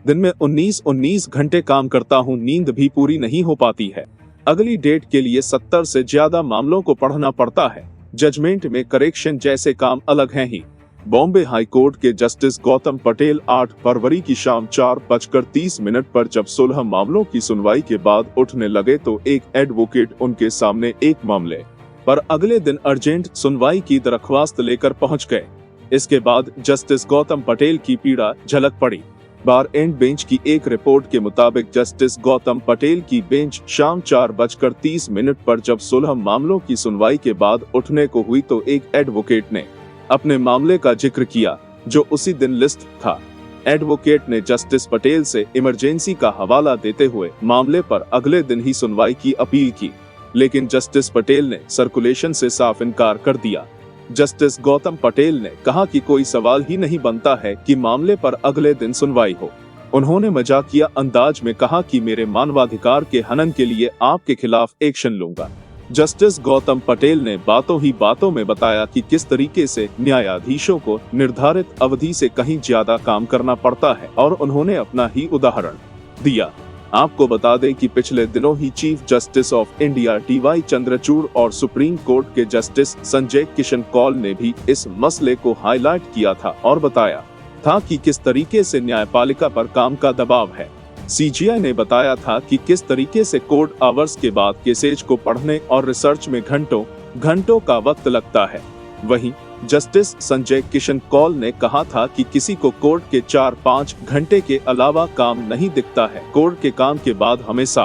दिन में 19 घंटे काम करता हूँ, नींद भी पूरी नहीं हो पाती है। अगली डेट के लिए 70 से ज्यादा मामलों को पढ़ना पड़ता है। जजमेंट में करेक्शन जैसे काम अलग हैं ही। बॉम्बे हाई कोर्ट के जस्टिस गौतम पटेल 8 फरवरी की शाम 4:30 पर जब 16 मामलों की सुनवाई के बाद उठने लगे तो एक एडवोकेट उनके सामने एक मामले पर अगले दिन अर्जेंट सुनवाई की दरख्वास्त लेकर पहुंच गए। इसके बाद जस्टिस गौतम पटेल की पीड़ा झलक पड़ी। बार एंड बेंच की एक रिपोर्ट के मुताबिक जस्टिस गौतम पटेल की बेंच शाम 4:30 पर जब 16 मामलों की सुनवाई के बाद उठने को हुई तो एक एडवोकेट ने अपने मामले का जिक्र किया जो उसी दिन लिस्ट था। एडवोकेट ने जस्टिस पटेल से इमरजेंसी का हवाला देते हुए मामले पर अगले दिन ही सुनवाई की अपील की, लेकिन जस्टिस पटेल ने सर्कुलेशन से साफ इनकार कर दिया। जस्टिस गौतम पटेल ने कहा कि कोई सवाल ही नहीं बनता है कि मामले पर अगले दिन सुनवाई हो। उन्होंने मजाकिया अंदाज में कहा कि मेरे मानवाधिकार के हनन के लिए आपके खिलाफ एक्शन लूंगा। जस्टिस गौतम पटेल ने बातों ही बातों में बताया कि किस तरीके से न्यायाधीशों को निर्धारित अवधि से कहीं ज्यादा काम करना पड़ता है और उन्होंने अपना ही उदाहरण दिया। आपको बता दें कि पिछले दिनों ही chief justice of India DY. Chandrachud और सुप्रीम कोर्ट के जस्टिस संजय किशन कौल ने भी इस मसले को हाईलाइट किया था और बताया था कि किस तरीके से न्यायपालिका पर काम का दबाव है। सीजीआई ने बताया था कि किस तरीके से कोर्ट आवर्स के बाद केसेज को पढ़ने और रिसर्च में घंटों का वक्त लगता है। वहीं जस्टिस संजय किशन कौल ने कहा था कि किसी को कोर्ट के 4-5 घंटे के अलावा काम नहीं दिखता है। कोर्ट के काम के बाद हमेशा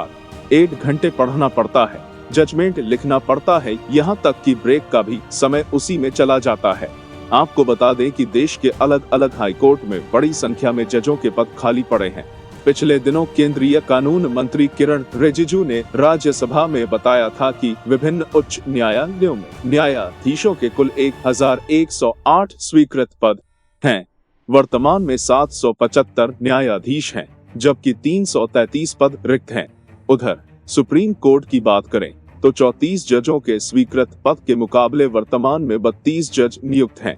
8 घंटे पढ़ना पड़ता है, जजमेंट लिखना पड़ता है, यहाँ तक कि ब्रेक का भी समय उसी में चला जाता है। आपको बता दें कि देश के अलग अलग हाई कोर्ट में बड़ी संख्या में जजों के पद खाली पड़े हैं। पिछले दिनों केंद्रीय कानून मंत्री किरण रिजिजू ने राज्यसभा में बताया था कि विभिन्न उच्च न्यायालयों में न्यायाधीशों के कुल 1108 स्वीकृत पद हैं। वर्तमान में 775 न्यायाधीश हैं, जबकि 333 पद रिक्त हैं। उधर सुप्रीम कोर्ट की बात करें तो 34 जजों के स्वीकृत पद के मुकाबले वर्तमान में 32 जज नियुक्त हैं।